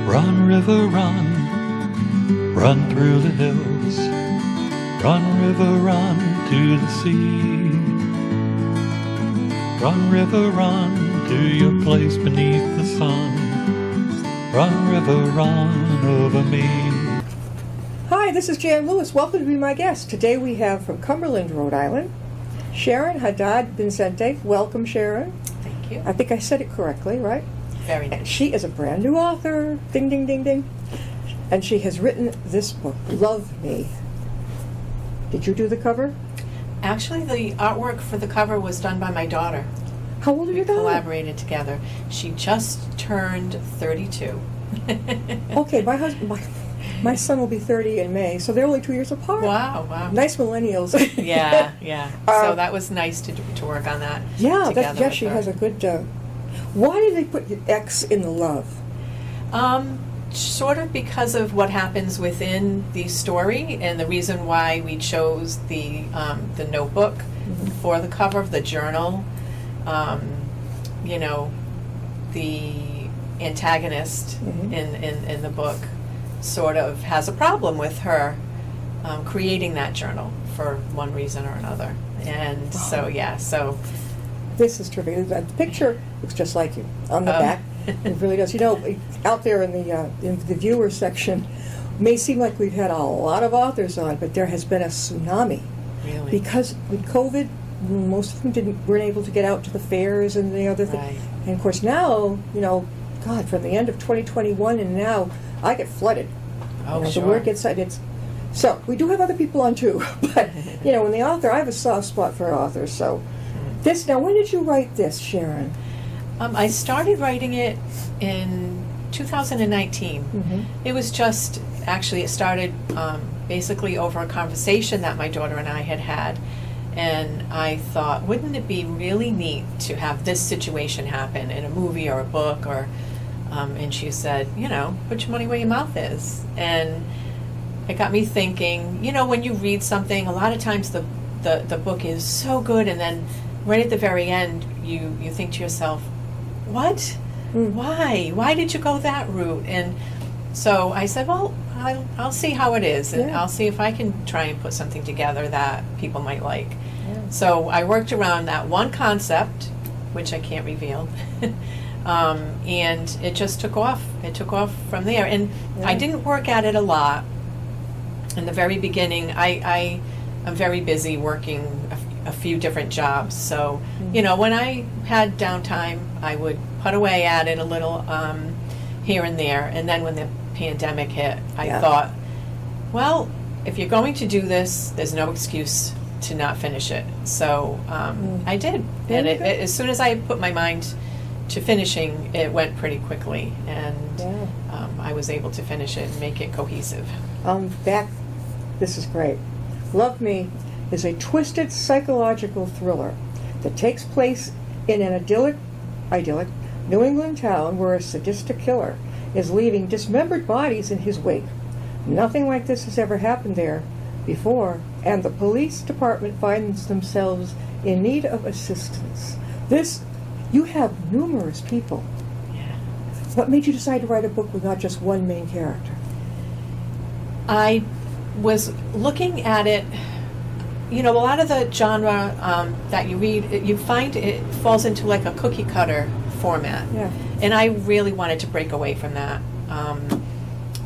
Run, river, run, run through the hills. Run, river, run to the sea. Run, river, run to your place beneath the sun. Run, river, run over me. Hi, this is Jan Lewis. Welcome to be my guest. Today we have from Cumberland, Rhode Island, Sharyn, Haddad, Vicente. Welcome, Sharyn. Thank you. I think I said it correctly, right? Very nice. And she is a brand new author. Ding, ding, ding, ding. And she has written this book, Love Me. Did you do the cover? Actually, the artwork for the cover was done by my daughter. How old are We your daughter? collaborated together. She just turned 32. Okay, my son will be 30 in May, so they're only 2 years apart. Wow. Nice millennials. Yeah. So that was nice to work on that together with she her. has a good... why did they put the X in the love? Sort of because of what happens within the story, and the reason why we chose the notebook for the cover of the journal. The antagonist in the book sort of has a problem with her creating that journal for one reason or another, and so This is terrific. The picture looks just like you on the back. It really does. You know, out there in the viewer section, may seem like we've had a lot of authors on, but there has been a tsunami. Really? Because with COVID, most of them weren't able to get out to the fairs and the other thing. Right. And of course now, God, from the end of 2021 and now, I get flooded. Oh, The word gets out. So we do have other people on too, but when the author, I have a soft spot for authors. So now, when did you write this, Sharyn? I started writing it in 2019. It was just, actually, it started basically over a conversation that my daughter and I had. And I thought, wouldn't it be really neat to have this situation happen in a movie or a book? And she said, put your money where your mouth is. And it got me thinking, when you read something, a lot of times the book is so good, and then right at the very end, you think to yourself, what? Why did you go that route? And so I said, well, I'll see how it is, and I'll see if I can try and put something together that people might like. So I worked around that one concept, which I can't reveal, and it just took off. It took off from there, and I didn't work at it a lot in the very beginning. I am very busy working a few different jobs, so when I had downtime, I would put away at it a little here and there. And then when the pandemic hit, I thought, well, if you're going to do this, there's no excuse to not finish it. So I did, and as soon as I put my mind to finishing, it went pretty quickly, and I was able to finish it and make it cohesive. This is great. Love Me is a twisted psychological thriller that takes place in an idyllic New England town where a sadistic killer is leaving dismembered bodies in his wake. Nothing like this has ever happened there before, and the police department finds themselves in need of assistance. You have numerous people. Yeah. What made you decide to write a book with not just one main character? I was looking at it. A lot of the genre that you read, you find it falls into like a cookie cutter format. Yeah. And I really wanted to break away from that.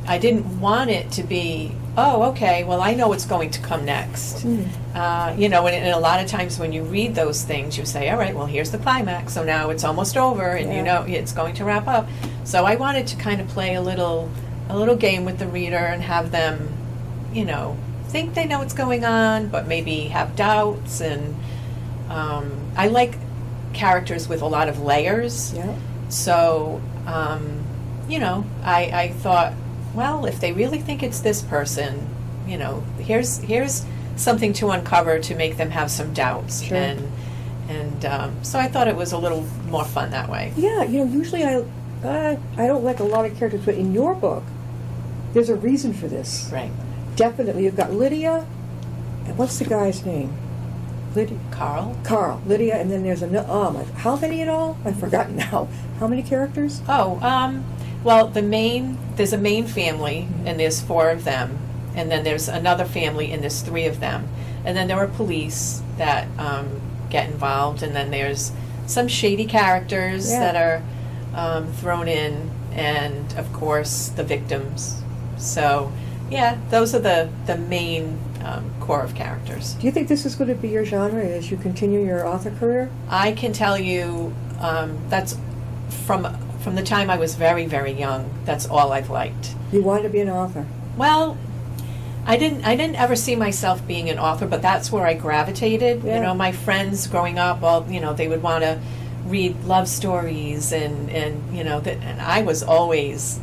I didn't want it to be, okay, well, I know what's going to come next. And a lot of times when you read those things, you say, all right, well, here's the climax, so now it's almost over, and it's going to wrap up. So I wanted to kind of play a little game with the reader and have them, think they know what's going on, but maybe have doubts. And I like characters with a lot of layers. Yeah. So, I thought, well, if they really think it's this person, here's something to uncover to make them have some doubts. Sure. And so I thought it was a little more fun that way. Yeah, usually I don't like a lot of characters, but in your book, there's a reason for this. Right. Definitely. You've got Lydia, and what's the guy's name? Lydia. Carl. Lydia, and then there's how many in all? I've forgotten now. How many characters? Well, there's a main family, and there's 4 of them, and then there's another family, and there's 3 of them, and then there are police that get involved, and then there's some shady characters Yeah. that are thrown in, and of course the victims. So, yeah, those are the main core of characters. Do you think this is going to be your genre as you continue your author career? I can tell you that's from the time I was very, very young. That's all I've liked. You wanted to be an author. Well, I didn't ever see myself being an author, but that's where I gravitated. Yeah. You know, my friends growing up, all they would want to read love stories, and and I was always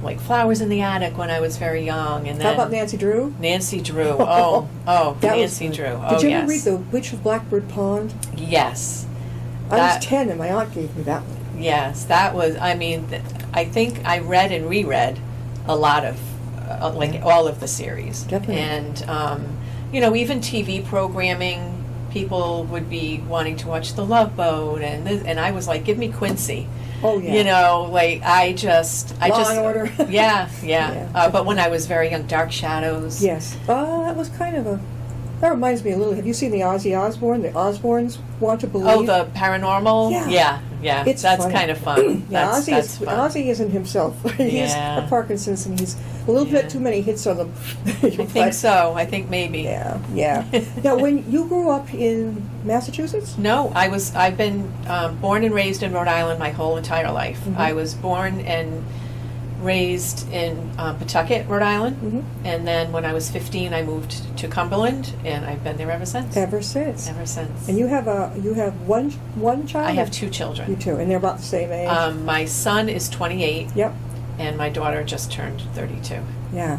like Flowers in the Attic when I was very young. And then How about Nancy Drew? Nancy Drew. Oh, That was Nancy fun. Drew. Did you yes. ever read The Witch of Blackbird Pond? Yes. I That- was 10 and my aunt gave me that one. Yes, that was. I mean, I think I read and reread a lot of, like all of the series. Definitely. And even TV programming, people would be wanting to watch The Love Boat, and I was like, give me Quincy. Oh, yeah. Like I just Law and Order. Yeah. Yeah. But when I was very young, Dark Shadows. Yes. That was kind of a... That reminds me a little... Have you seen the Ozzy Osbourne? The Osbournes Want to Believe? Oh, the paranormal. Yeah. Yeah. It's That's funny. kind of fun. Yeah, that's fun. Ozzy isn't himself. He's Yeah. a Parkinson's, and he's a little Yeah. bit too many hits on them. I think so. I think maybe. Yeah. Now, when you grew up in Massachusetts? No, I've been born and raised in Rhode Island my whole entire life. Mhm. I was born and raised in Pawtucket, Rhode Island, Mhm. and then when I was 15, I moved to Cumberland, and I've been there ever since. Ever since. Ever since. And you have one child? I have 2 children. You too, and they're about the same age? My son is 28, Yep. and my daughter just turned 32. Yeah.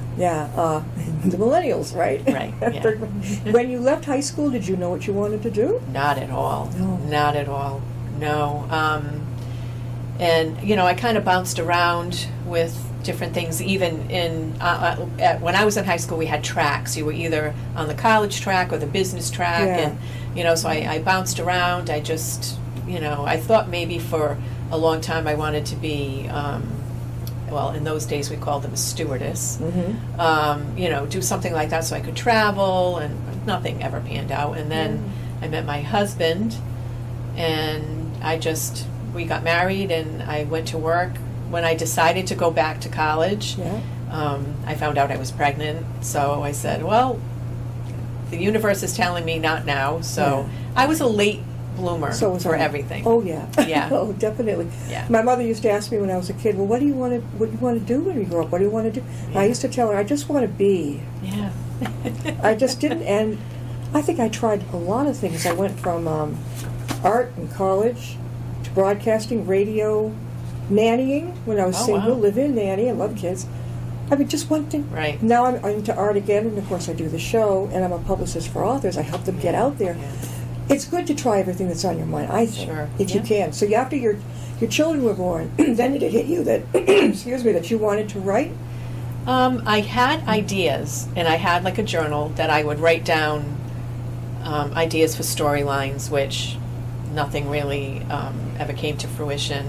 The millennials, right? Right, yeah. When you left high school, did you know what you wanted to do? Not at all. No. Not at all. No. And I kind of bounced around with different things. Even in when I was in high school, we had tracks. You were either on the college track or the business track, Yeah. and so I bounced around. I just I thought maybe for a long time I wanted to be. Well, in those days we called them a stewardess. Mm-hmm. Do something like that so I could travel, and nothing ever panned out. And then I met my husband, and we got married, and I went to work. When I decided to go back to college, Yeah. I found out I was pregnant. So I said, well, the universe is telling me not now. So Yeah. I was a late bloomer So was for I. everything. Oh yeah. Yeah. Oh, definitely. Yeah. My mother used to ask me when I was a kid, "Well, what do you want to do when you grow up? What do you want to do?" And I used to tell her, "I just want to be." Yeah. I just didn't, and I think I tried a lot of things. I went from art in college to broadcasting, radio, nannying when I was Oh, single, wow. live-in nanny. I love kids. I mean, just one thing. Right. Now I'm into art again, and of course I do the show, and I'm a publicist for authors. I help them get out there. Yeah. It's good to try everything that's on your mind, I think, Sure. if you Yeah. can. So after your children were born, then did it hit you that, excuse me, that you wanted to write? I had ideas, and I had like a journal that I would write down ideas for storylines, which nothing really ever came to fruition.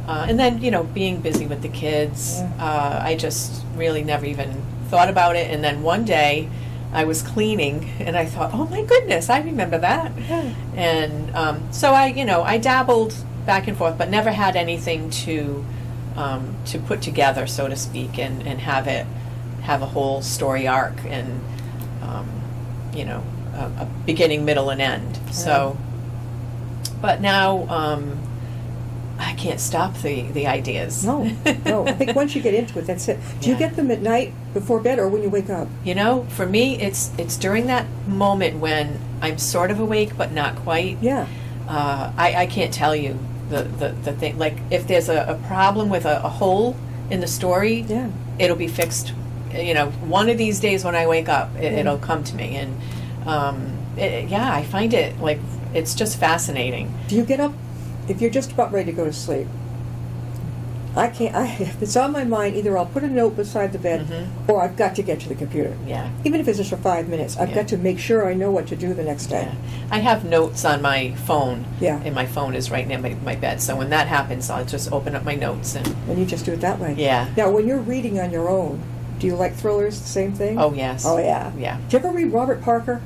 And then, being busy with the kids, Yeah. I just really never even thought about it. And then one day, I was cleaning, and I thought, oh my goodness, I remember that. Yeah. And so I dabbled back and forth, but never had anything to put together, so to speak, and have a whole story arc and a beginning, middle, and end. So, but now I can't stop the ideas. No. I think once you get into it, that's it. Do you Yeah. get them at night before bed or when you wake up? For me, it's during that moment when I'm sort of awake but not quite. Yeah. I can't tell you the thing. Like if there's a problem with a hole in the story, Yeah. it'll be fixed. One of these days when I wake up, it'll come to me, and I find it like it's just fascinating. Do you get up if you're just about ready to go to sleep? I can't. If it's on my mind, either I'll put a note beside the bed, or I've got to get to the computer. Yeah. Even if it's just for 5 minutes, I've got to make sure I know what to do the next day. Yeah. I have notes on my phone. Yeah. And my phone is right near my bed. So when that happens, I'll just open up my notes and you just do it that way. Yeah. Now, when you're reading on your own, do you like thrillers? The same thing. Oh yes. Oh yeah. Yeah. Did you ever read Robert Parker?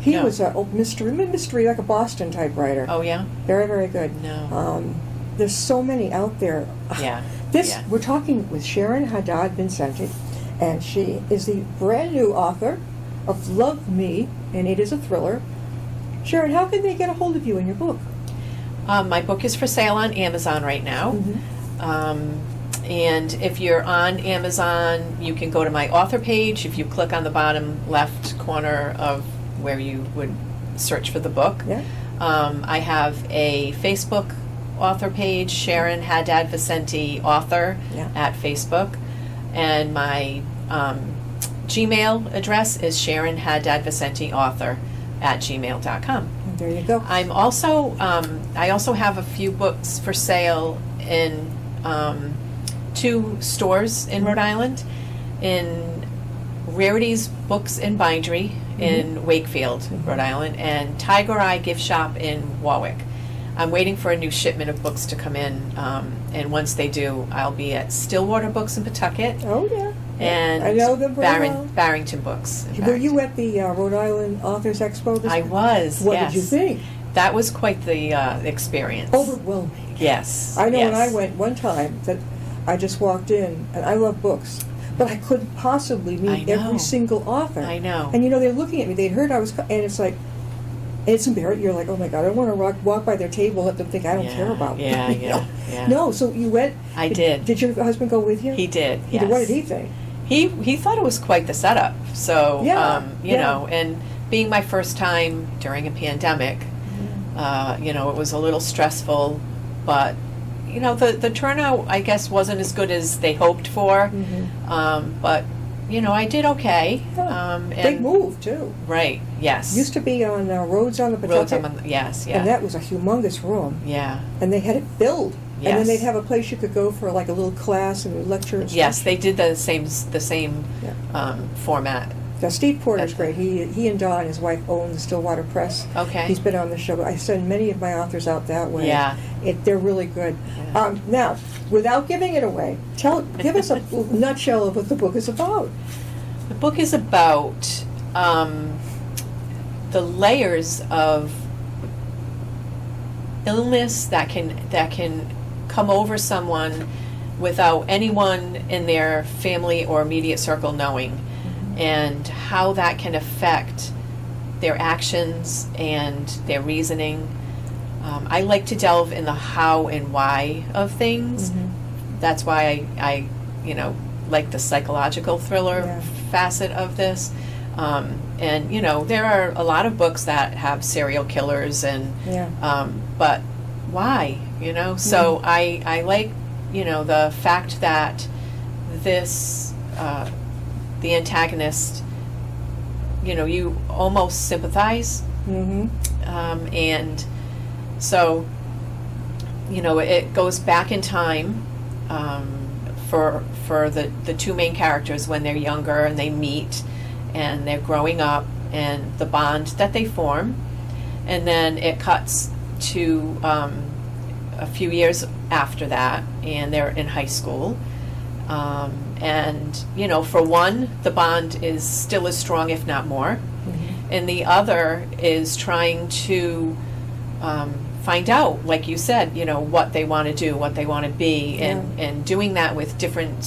He No. was a mystery, like a Boston type writer. Oh yeah. Very, very good. No. There's so many out there. Yeah. We're talking with Sharyn Haddad Vicente, and she is the brand new author of Love Me, and it is a thriller. Sharyn, how can they get a hold of you and your book? My book is for sale on Amazon right now. And if you're on Amazon, you can go to my author page. If you click on the bottom left corner of where you would search for the book. Yeah. I have a Facebook author page, Sharyn Haddad Vicente author at Facebook. And my Gmail address is Sharyn Haddad Vicente author at gmail.com. There you go. I'm also, I also have a few books for sale in 2 stores in Rhode Island, in Rarities Books and Bindery in Wakefield, Rhode Island, and Tiger Eye Gift Shop in Warwick. I'm waiting for a new shipment of books to come in, and once they do, I'll be at Stillwater Books in Pawtucket. Oh yeah. And I know them very well. Barrington Books. Were you at the Rhode Island Authors Expo? I was. What yes. did you think? That was quite the experience. Overwhelming. Yes. I know yes. when I went one time that I just walked in, and I love books, but I couldn't possibly meet every single author. I know. And they're looking at me. They'd heard I was, and it's like, it's embarrassing. You're like, oh my God, I don't want to walk by their table and let them think I don't care about them. Yeah, You know? yeah. No, so you went. I did. Did your husband go with you? He did. He did. Yes. What did he think? He thought it was quite the setup. So you know, and being my first time during a pandemic, it was a little stressful, but the turnout, I guess, wasn't as good as they hoped for. But I did okay. Big move too. Right. Yes. Used to be on Rhodes on the Pawtucket. Yes. Yeah. And that was a humongous room. Yeah. And they had it filled. Yes. And then they'd have a place you could go for like a little class and lecture and stuff. Yes, they did the same format. Now, Steve Porter's great. He and Don, his wife, own the Stillwater Press. Okay. He's been on the show. I send many of my authors out that way. Yeah. They're really good. Yeah. Now, without giving it away, give us a nutshell of what the book is about. The book is about the layers of illness that can come over someone without anyone in their family or immediate circle knowing, and how that can affect their actions and their reasoning. I like to delve in the how and why of things. That's why I like the psychological thriller facet of this. And there are a lot of books that have serial killers and but why? So I like the fact that this the antagonist, you almost sympathize, and so it goes back in time for the 2 main characters when they're younger and they meet and they're growing up and the bond that they form, and then it cuts to a few years after that and they're in high school, and for one, the bond is still as strong if not more, and the other is trying to find out, like you said, what they want to do, what they want to be, and doing that with a different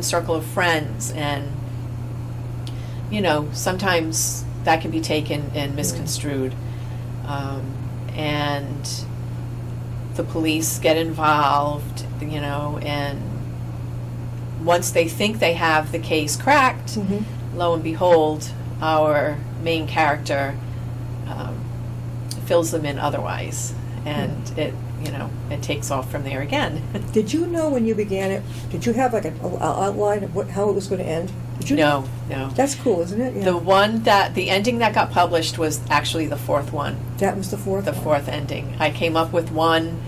circle of friends, and sometimes that can be taken and misconstrued, and the police get involved, and once they think they have the case cracked, lo and behold, our main character fills them in otherwise, and it takes off from there again. Did you know when you began it? Did you have like an outline of how it was going to end? Did you? No. That's cool, isn't it? Yeah. The ending that got published was actually the 4th one. That was the 4th. The 4th ending. I came up with one,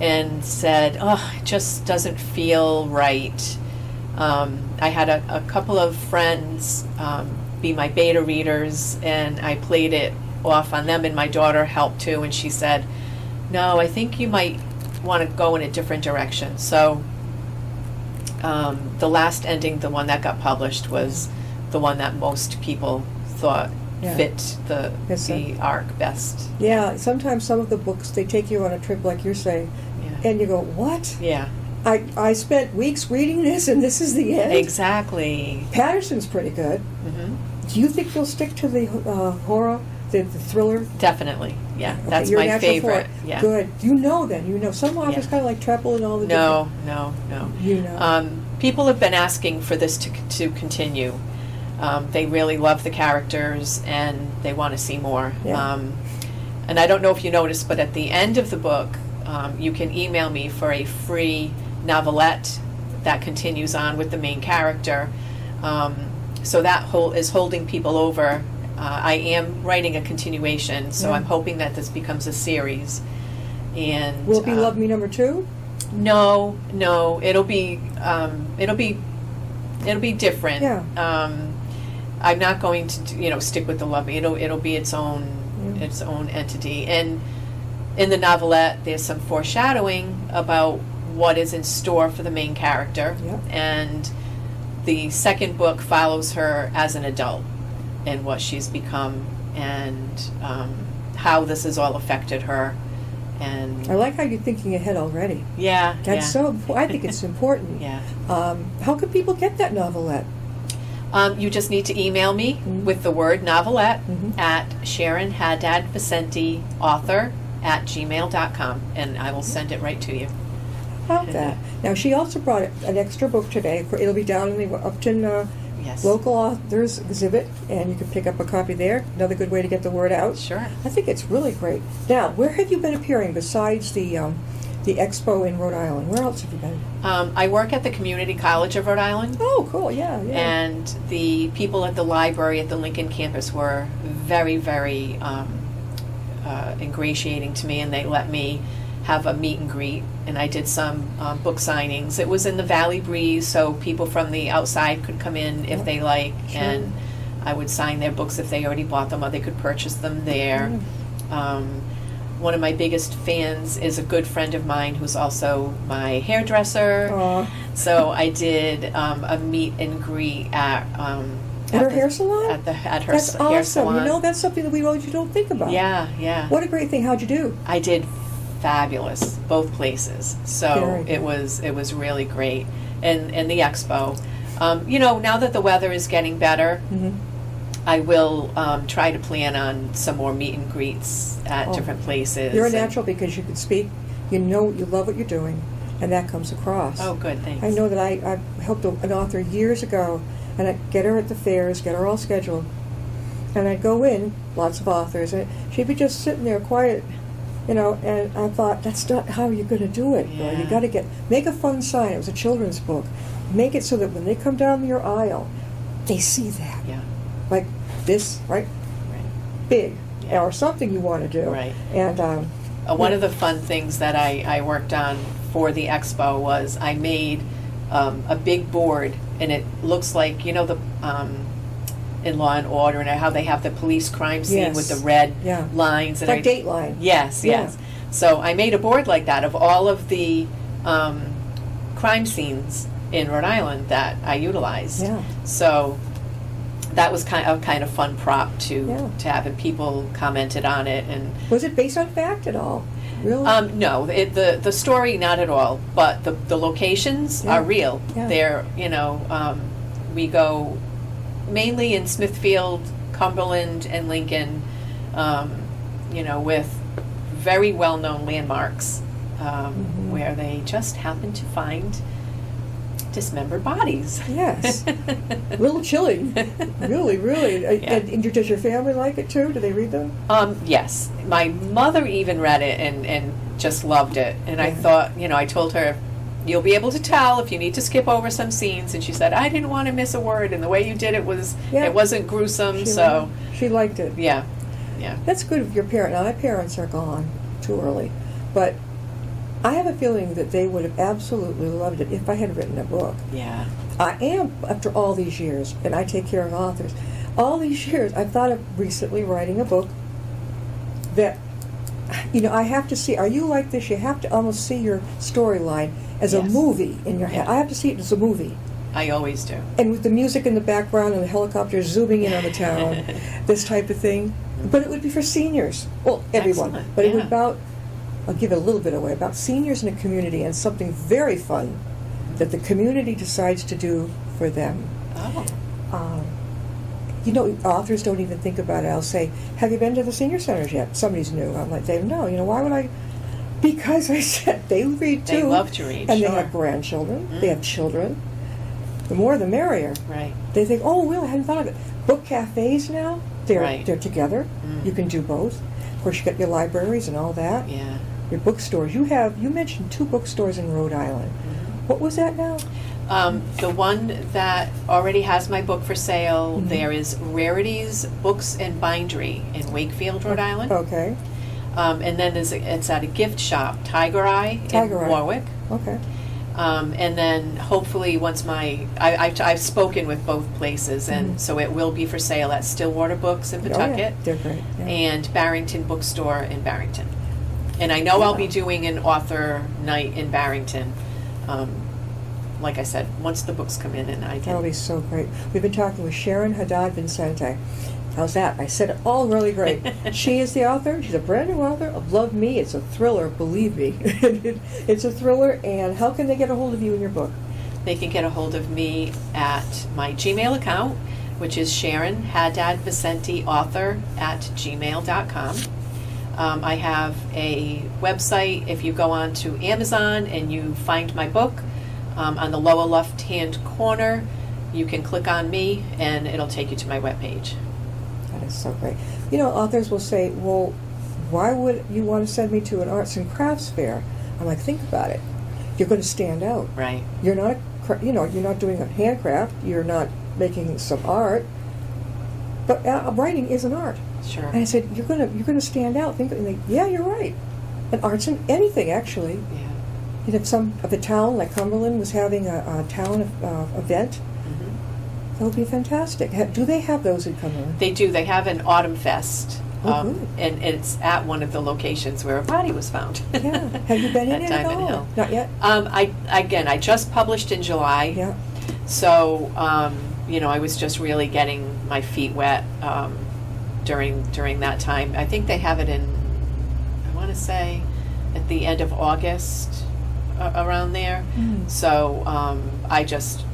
and said, oh, it just doesn't feel right. I had a couple of friends be my beta readers, and I played it off on them, and my daughter helped too, and she said, no, I think you might want to go in a different direction. So the last ending, the one that got published, was the one that most people thought fit the arc best. Yeah, sometimes some of the books, they take you on a trip, like you're saying, and you go, what? Yeah. I spent weeks reading this, and this is the end? Exactly. Patterson's pretty good. Mm-hmm. Do you think you'll stick to the horror, the thriller? Definitely, yeah. Okay, that's my favorite. Yeah. Good. You know. Some authors kind of like Treple and all the No. You know. People have been asking for this to continue. They really love the characters, and they want to see more. Yeah. And I don't know if you noticed, but at the end of the book, you can email me for a free novelette that continues on with the main character. So that is holding people over. I am writing a continuation, so I'm hoping that this becomes a series. And will it be Love Me number 2? No, it'll be different. Yeah. I'm not going to stick with the Love Me. It'll be its own entity. And in the novelette, there's some foreshadowing about what is in store for the main character. Yep. And the second book follows her as an adult and what she's become, and how this has all affected her. And I like how you're thinking ahead already. Yeah. That's I think it's important. Yeah. How can people get that novelette? You just need to email me with the word novelette at Sharyn Haddad Vicente author @gmail.com, and I will send it right to you. How about that? Now, she also brought an extra book today. It'll be down in the Upton local authors exhibit, and you can pick up a copy there. Another good way to get the word out. Sure. I think it's really great. Now, where have you been appearing besides the expo in Rhode Island? Where else have you been? I work at the Community College of Rhode Island. Oh, cool, yeah. And the people at the library at the Lincoln campus were very, very ingratiating to me, and they let me have a meet and greet, and I did some book signings. It was in the Valley Breeze, so people from the outside could come in if they like, and I would sign their books if they already bought them, or they could purchase them there. One of my biggest fans is a good friend of mine who's also my hairdresser. Aww. So I did a meet and greet at her hair salon? At her that's hair awesome. salon. That's something that we usually don't think about. Yeah. What a great thing. How'd you do? I did fabulous, both places. So it was really great. And the expo. Now that the weather is getting better, I will try to plan on some more meet and greets at different places. You're a natural because you can speak. You love what you're doing, and that comes across. Oh, good, thanks. I know that I helped an author years ago, and I'd get her at the fairs, get her all scheduled, and I'd go in, lots of authors, and she'd be just sitting there quiet, and I thought, that's not how you're going to do it. Yeah. You got to make a fun sign. It was a children's book. Make it so that when they come down your aisle, they see that. Yeah. Like this, right? Big, or something you want to do. Right. And one of the fun things that I worked on for the expo was I made a big board, and it looks like the in Law and Order and how they have the police crime scene with the red lines. It's like Dateline. Yes. So I made a board like that of all of the crime scenes in Rhode Island that I utilized. Yeah. So that was kind of fun prop to have, and people commented on it. And was it based on fact at all? Really? No, the story not at all, but the locations are real. Yeah. They're we go mainly in Smithfield, Cumberland, and Lincoln, with very well-known landmarks where they just happen to find dismembered bodies. Yes. A little chilling. Really, really. And does your family like it too? Do they read them? Yes. My mother even read it and just loved it. And I thought, I told her, you'll be able to tell if you need to skip over some scenes. And she said, I didn't want to miss a word. And the way you did it it wasn't gruesome. She liked it. Yeah. That's good of your parent. Now, my parents are gone too early. But I have a feeling that they would have absolutely loved it if I had written a book. Yeah. I am, after all these years, and I take care of authors, all these years, I've thought of recently writing a book that, I have to see, are you like this? You have to almost see your storyline as a Yes. movie in your head. Yeah. I have to see it as a movie. I always do. And with the music in the background and the helicopters zooming in on the town, this type of thing. But it would be for seniors. Well, everyone. Excellent, But it would yeah. about, I'll give it a little bit away, about seniors in a community and something very fun that the community decides to do for them. Oh. Authors don't even think about it. I'll say, have you been to the senior centers yet? Somebody's new. I'm like, Dave, no. Why would I? Because I said they read too. They love to read, And sure. they have grandchildren. Mm. They have children. The more the merrier. Right. They think, oh, really? I hadn't thought of it. Book cafes now, Right. they're together. Mm. You can do both. Of course, you got your libraries and all that. Yeah. Your bookstores. You mentioned 2 bookstores in Rhode Island. Mhm. What was that now? The one that already has my book for sale, Mhm. there is Rarities Books and Bindery in Wakefield, Rhode Island. Okay. And then it's at a gift shop, Tiger Eye Tiger in Eye. Warwick. Okay. And then hopefully once I've spoken with both places, and Mhm. so it will be for sale at Stillwater Books in Oh, yeah. Pawtucket They're great. Yeah. and Barrington Bookstore in Barrington. And I know I'll be doing an author night in Barrington. Like I said, once the books come in, and I That'll be can. so great. We've been talking with Sharyn, Haddad, Vicente. How's that? I said it all really great. She is the author. She's a brand new author of Love Me. It's a thriller, believe me. It's a thriller, and how can they get a hold of you and your book? They can get a hold of me at my Gmail account, which is Sharyn Haddad Vicente Author at gmail.com. I have a website. If you go on to Amazon and you find my book, on the lower left-hand corner, you can click on me, and it'll take you to my webpage. That is so great. Authors will say, well, why would you want to send me to an arts and crafts fair? I'm like, think about it. You're going to stand out. Right. You're not, you're not doing a handcraft. You're not making some art. But writing is an art. Sure. And I said, you're gonna stand out. And they, yeah, you're right. And art's in anything, actually. Yeah. If some of the town, like Cumberland, was having a town event, Mhm. that would be fantastic. Do they have those in Cumberland? They do. They have an Autumn Fest. Oh, good. And it's at one of the locations where a body was found. Yeah. Have you been in At it at Diamond all? Hill. Not yet? I just published in July. Yeah. So, I was just really getting my feet wet during that time. I think they have it in, I want to say, at the end of August, around there. Mm. So I just,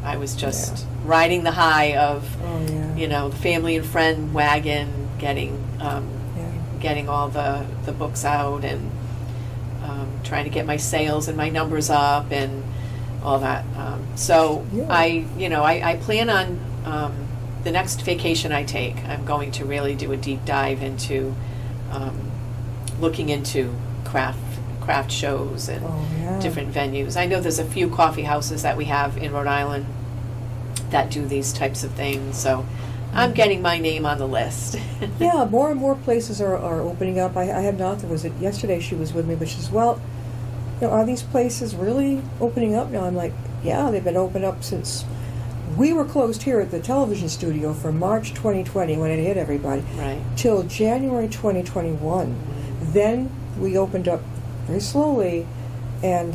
I was just riding the high of, Oh, yeah. the family and friend wagon, getting all the books out and trying to get my sales and my numbers up and all that. So Yeah. I plan on the next vacation I take, I'm going to really do a deep dive into looking into craft shows and Oh, yeah. different venues. I know there's a few coffee houses that we have in Rhode Island that do these types of things, so I'm getting my name on the list. Yeah, more and more places are opening up. I had an author, yesterday she was with me, but she says, well, are these places really opening up now? I'm like, yeah, they've been open up since we were closed here at the television studio from March 2020 when it hit everybody, Right. till January 2021. Then we opened up very slowly, and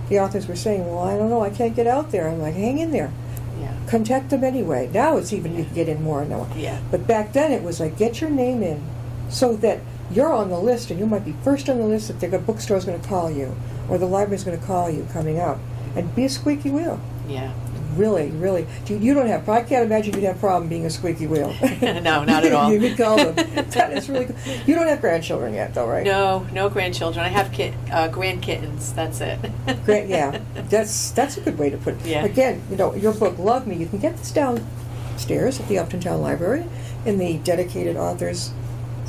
the authors were saying, well, I don't know, I can't get out there. I'm like, hang in there. Yeah. Contact them anyway. Now it's even, you can get in more now. Yeah. But back then it was like, get your name in so that you're on the list, and you might be first on the list if the bookstore's going to call you, or the library's going to call you coming out. And be a squeaky wheel. Yeah. Really, really. You don't have, I can't imagine you'd have a problem being a squeaky wheel. No, not at all. You could call them. That is really good. You don't have grandchildren yet, though, right? No grandchildren. I have grand kittens. That's it. Yeah, that's a good way to put it. Yeah. Again, your book, Love Me, you can get this downstairs at the Upton Town Library in the dedicated authors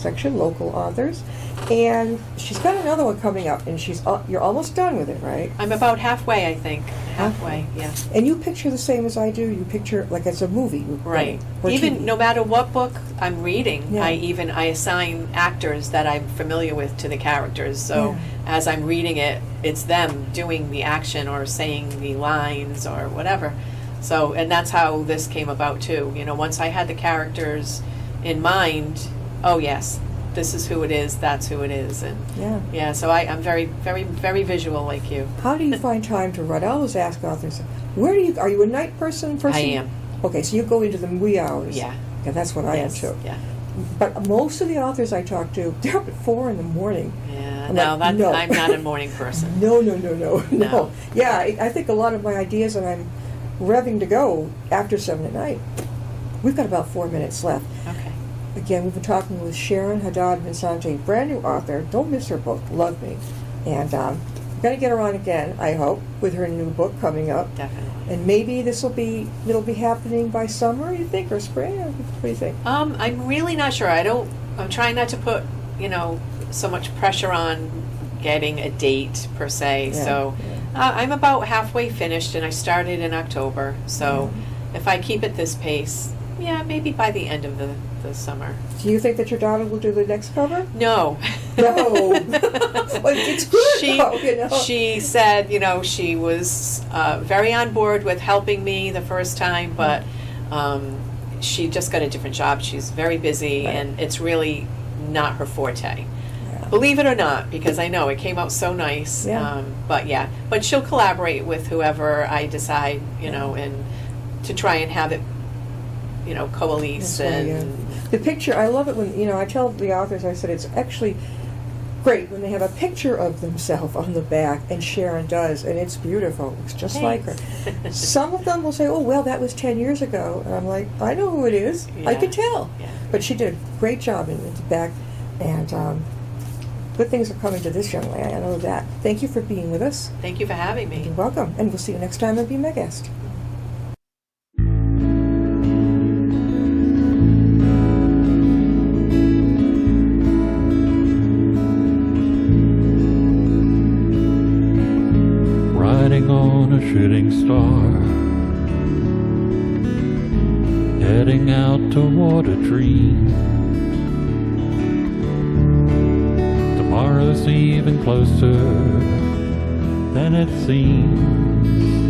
section, local authors. And she's got another one coming up, and you're almost done with it, right? I'm about halfway, I think. Halfway, yeah. And you picture the same as I do. You picture like it's a movie, Right. Or Even TV. no matter what book I'm reading, Yeah. I assign actors that I'm familiar with to the characters. So as I'm reading it, it's them doing the action or saying the lines or whatever. So, and that's how this came about too. You know, once I had the characters in mind, oh yes, this is who it is, that's who it is. And so I'm very, very, very visual like you. How do you find time to write? I always ask authors, are you a night person? I am. Okay, so you go into the wee hours. Yeah. Yeah, that's what I am too. Yeah. But most of the authors I talk to, they're up at 4 in the morning. Yeah, I'm no, like, no. I'm not a morning person. No. No. Yeah, I think a lot of my ideas, and I'm revving to go after 7 at night. We've got about 4 minutes left. Okay. Again, we've been talking with Sharyn, Haddad, Vicente, brand new author. Don't miss her book, Love Me. And we're going to get her on again, I hope, with her new book coming up. Definitely. And maybe it'll be happening by summer, you think, or spring? What do you think? I'm really not sure. I'm trying not to put, so much pressure on getting a date per se. Yeah, So I'm about halfway finished, and I started in October. So if I keep at this pace, maybe by the end of the summer. Do you think that your daughter will do the next cover? No. No. Well, it's good. She said, she was very on board with helping me the first time, but she just got a different job. She's very busy, Right. and it's really not her forte. Yeah. Believe it or not, because I know it came out so nice. Yeah. But she'll collaborate with whoever I decide, and to try and have it, coalesce. That's right, and the picture, I love it when, I tell the authors, I said it's actually great when they have a picture of themselves on the back, and Sharyn does, and it's beautiful. It's just like her. Some of them will say, oh, well, that was 10 years ago. And I'm like, I know who it is. I can tell. Yeah. But she did a great job in the back, and good things are coming to this young lady. I know that. Thank you for being with us. Thank you for having me. You're welcome. And we'll see you next time and be my guest. Riding on a shooting star, heading out toward a dream. Tomorrow's even closer than it seems.